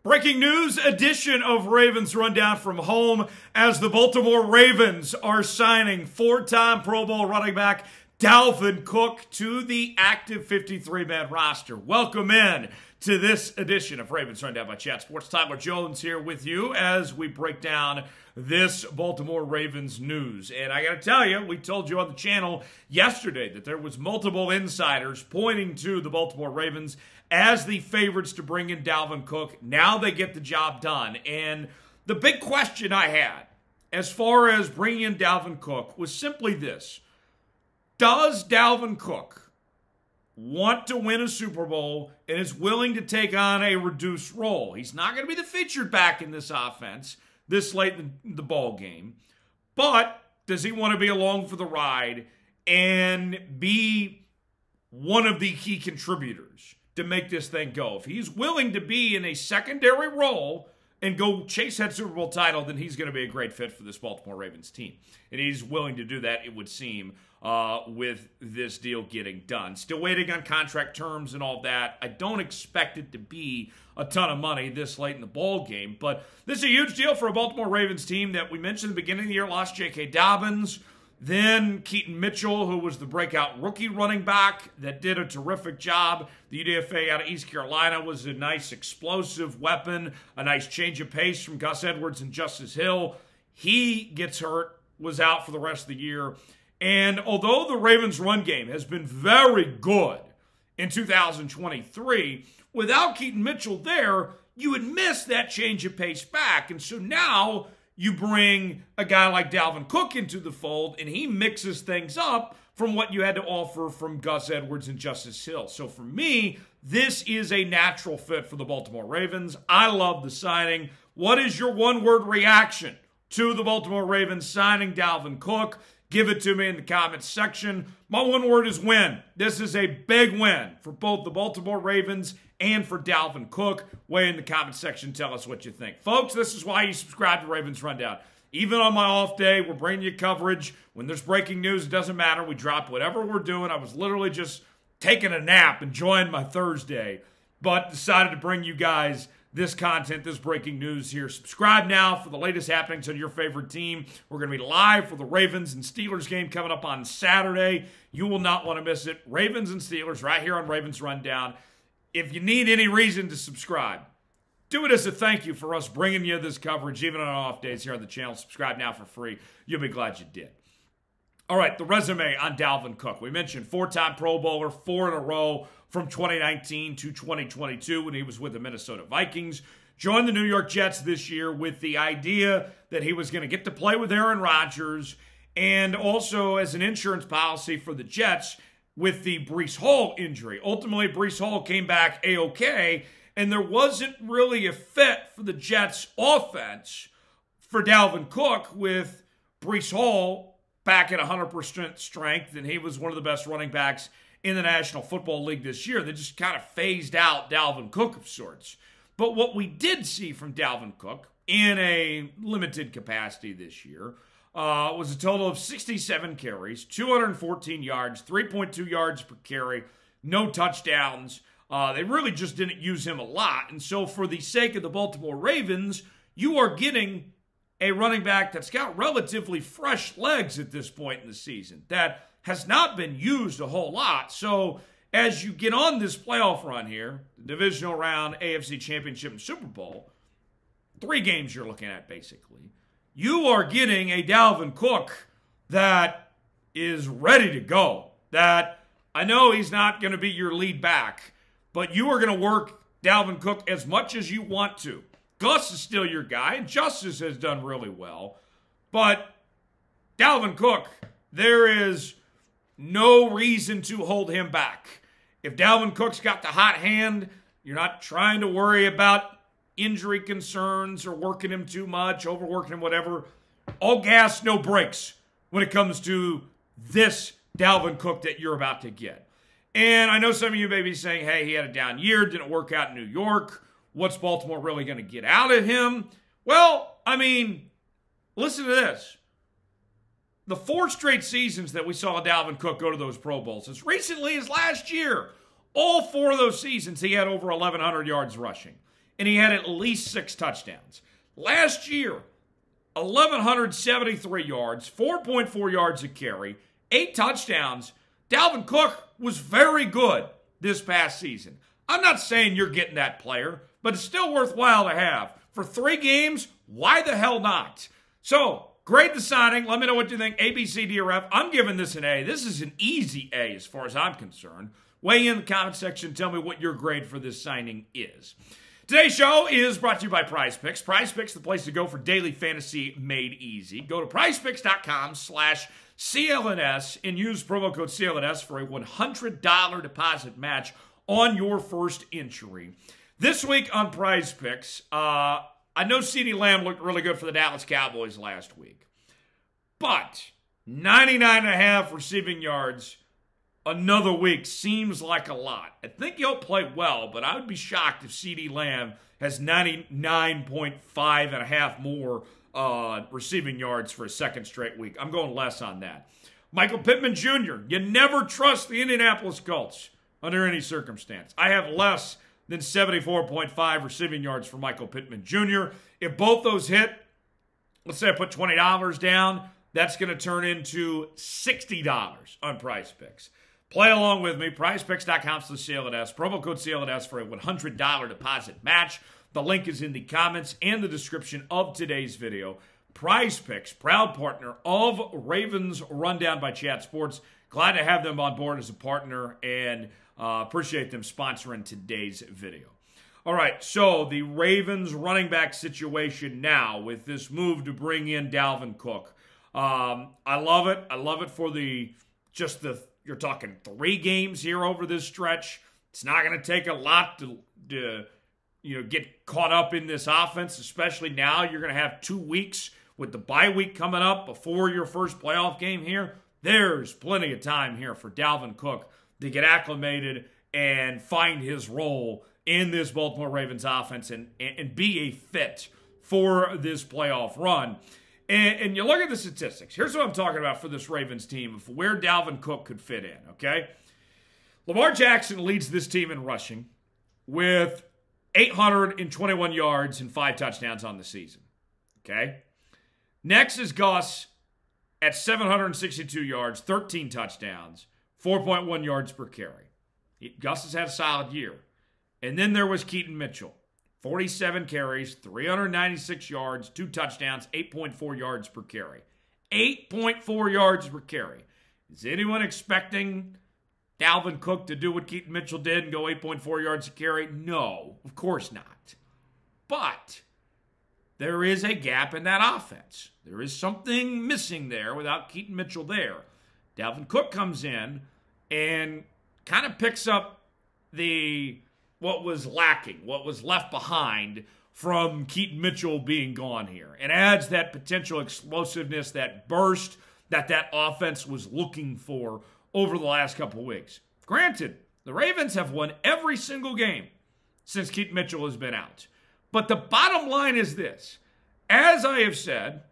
Breaking news edition of Ravens Rundown from home as the Baltimore Ravens are signing four-time Pro Bowl running back Dalvin Cook to the active 53-man roster. Welcome in to this edition of Ravens Rundown by Chat Sports. Tyler Jones here with you as we break down this Baltimore Ravens news. And I got to tell you, we told you on the channel yesterday that there was multiple insiders pointing to the Baltimore Ravens as the favorites to bring in Dalvin Cook. Now they get the job done. And the big question I had as far as bringing in Dalvin Cook was simply this. Does Dalvin Cook want to win a Super Bowl and is willing to take on a reduced role? He's not going to be the featured back in this offense this late in the ball game. But does he want to be along for the ride and be one of the key contributors to make this thing go? If he's willing to be in a secondary role and go chase that Super Bowl title, then he's going to be a great fit for this Baltimore Ravens team. And he's willing to do that, it would seem, with this deal getting done. Still waiting on contract terms and all that. I don't expect it to be a ton of money this late in the ball game, but this is a huge deal for a Baltimore Ravens team that we mentioned at the beginning of the year lost J.K. Dobbins. Then Keaton Mitchell, who was the breakout rookie running back that did a terrific job. The UDFA out of East Carolina was a nice explosive weapon, a nice change of pace from Gus Edwards and Justice Hill. He gets hurt, was out for the rest of the year. And although the Ravens' run game has been very good in 2023, without Keaton Mitchell there, you would miss that change of pace back. And so now you bring a guy like Dalvin Cook into the fold, and he mixes things up from what you had to offer from Gus Edwards and Justice Hill. So for me, this is a natural fit for the Baltimore Ravens. I love the signing. What is your one-word reaction to the Baltimore Ravens signing Dalvin Cook? Give it to me in the comments section. My one word is win. This is a big win for both the Baltimore Ravens and for Dalvin Cook. Weigh in the comment section. Tell us what you think. Folks, this is why you subscribe to Ravens Rundown. Even on my off day, we're bringing you coverage. When there's breaking news, it doesn't matter. We drop whatever we're doing. I was literally just taking a nap, enjoying my Thursday, but decided to bring you guys this content, this breaking news here. Subscribe now for the latest happenings on your favorite team. We're going to be live for the Ravens and Steelers game coming up on Saturday. You will not want to miss it. Ravens and Steelers right here on Ravens Rundown. If you need any reason to subscribe, do it as a thank you for us bringing you this coverage, even on off days here on the channel. Subscribe now for free. You'll be glad you did. All right, the resume on Dalvin Cook. We mentioned four-time Pro Bowler, 4 in a row from 2019 to 2022 when he was with the Minnesota Vikings. Joined the New York Jets this year with the idea that he was going to get to play with Aaron Rodgers and also as an insurance policy for the Jets with the Breece Hall injury. Ultimately, Breece Hall came back A-OK, and there wasn't really a fit for the Jets' offense for Dalvin Cook with Breece Hall back at 100% strength, and he was one of the best running backs in the National Football League this year. They just kind of phased out Dalvin Cook of sorts. But what we did see from Dalvin Cook in a limited capacity this year was a total of 67 carries, 214 yards, 3.2 yards per carry, no touchdowns. They really just didn't use him a lot. And so for the sake of the Baltimore Ravens, you are getting a running back that's got relatively fresh legs at this point in the season that has not been used a whole lot. So as you get on this playoff run here, the divisional round, AFC Championship, and Super Bowl, 3 games you're looking at basically, you are getting a Dalvin Cook that is ready to go. That I know he's not going to be your lead back, but you are going to work Dalvin Cook as much as you want to. Gus is still your guy, and Justice has done really well. But Dalvin Cook, there is no reason to hold him back. If Dalvin Cook's got the hot hand, you're not trying to worry about injury concerns or working him too much, overworking him, whatever. All gas, no brakes when it comes to this Dalvin Cook that you're about to get. And I know some of you may be saying, hey, he had a down year, didn't work out in New York. What's Baltimore really going to get out of him? Well, I mean, listen to this. The 4 straight seasons that we saw Dalvin Cook go to those Pro Bowls, as recently as last year, all 4 of those seasons he had over 1,100 yards rushing. and he had at least 6 touchdowns. Last year, 1,173 yards, 4.4 yards a carry, 8 touchdowns. Dalvin Cook was very good this past season. I'm not saying you're getting that player, but it's still worthwhile to have. For 3 games, why the hell not? So, great the signing. Let me know what you think. ABCDRF. I'm giving this an A. This is an easy A as far as I'm concerned. Weigh in the comment section. Tell me what your grade for this signing is. Today's show is brought to you by Prize Picks. Prize Picks, the place to go for daily fantasy made easy. Go to prizepicks.com/CLNS and use promo code CLNS for a $100 deposit match on your first entry. This week on Prize Picks, I know CeeDee Lamb looked really good for the Dallas Cowboys last week. But 99.5 receiving yards another week seems like a lot. I think he'll play well, but I would be shocked if CeeDee Lamb has 99.5 more receiving yards for a second straight week. I'm going less on that. Michael Pittman Jr., you never trust the Indianapolis Colts under any circumstance. I have less than 74.5 receiving yards for Michael Pittman Jr. If both those hit, let's say I put $20 down, that's going to turn into $60 on Prize Picks. Play along with me, prizepicks.com/CLNS, promo code CLNS for a $100 deposit match. The link is in the comments and the description of today's video. Prize Picks, proud partner of Ravens Rundown by Chat Sports. Glad to have them on board as a partner and appreciate them sponsoring today's video. All right, so the Ravens running back situation now with this move to bring in Dalvin Cook. I love it. I love it for you're talking 3 games here over this stretch. It's not going to take a lot to get caught up in this offense, especially now you're going to have 2 weeks with the bye week coming up before your first playoff game here. There's plenty of time here for Dalvin Cook to get acclimated and find his role in this Baltimore Ravens offense and be a fit for this playoff run. And you look at the statistics. Here's what I'm talking about for this Ravens team of where Dalvin Cook could fit in, okay? Lamar Jackson leads this team in rushing with 821 yards and 5 touchdowns on the season, okay? Next is Gus at 762 yards, 13 touchdowns, 4.1 yards per carry. Gus has had a solid year. And then there was Keaton Mitchell. 47 carries, 396 yards, 2 touchdowns, 8.4 yards per carry. 8.4 yards per carry. Is anyone expecting Dalvin Cook to do what Keaton Mitchell did and go 8.4 yards a carry? No, of course not. But there is a gap in that offense. There is something missing there without Keaton Mitchell there. Dalvin Cook comes in and kind of picks up what was lacking, what was left behind from Keaton Mitchell being gone here, and adds that potential explosiveness, that burst that offense was looking for over the last couple of weeks. Granted, the Ravens have won every single game since Keaton Mitchell has been out. But the bottom line is this. As I have said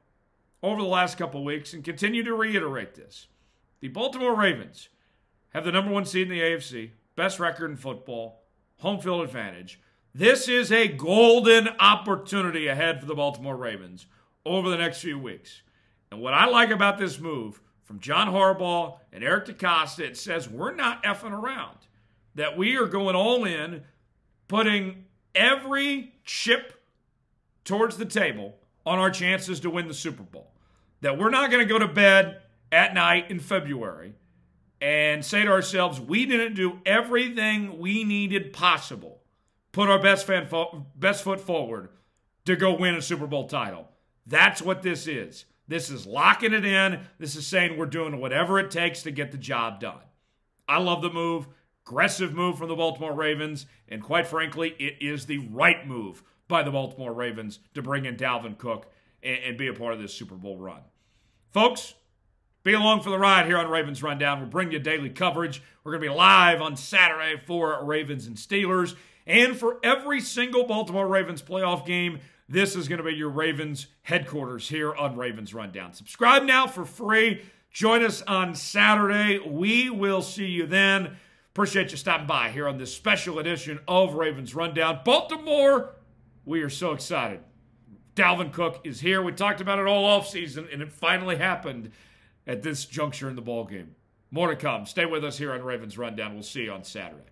over the last couple of weeks and continue to reiterate this, the Baltimore Ravens have the #1 seed in the AFC, best record in football, home field advantage. This is a golden opportunity ahead for the Baltimore Ravens over the next few weeks. And what I like about this move from John Harbaugh and Eric DeCosta, it says we're not effing around. That we are going all in, putting every chip towards the table on our chances to win the Super Bowl. That we're not going to go to bed at night in February and say to ourselves, we didn't do everything we needed possible, put our best foot forward to go win a Super Bowl title. That's what this is. This is locking it in. This is saying we're doing whatever it takes to get the job done. I love the move. Aggressive move from the Baltimore Ravens, and quite frankly, it is the right move by the Baltimore Ravens to bring in Dalvin Cook and be a part of this Super Bowl run. Folks, be along for the ride here on Ravens Rundown. We'll bring you daily coverage. We're going to be live on Saturday for Ravens and Steelers. And for every single Baltimore Ravens playoff game, this is going to be your Ravens headquarters here on Ravens Rundown. Subscribe now for free. Join us on Saturday. We will see you then. Appreciate you stopping by here on this special edition of Ravens Rundown. Baltimore We are so excited. Dalvin Cook is here. We talked about it all offseason, and it finally happened at this juncture in the ballgame. More to come. Stay with us here on Ravens Rundown. We'll see you on Saturday.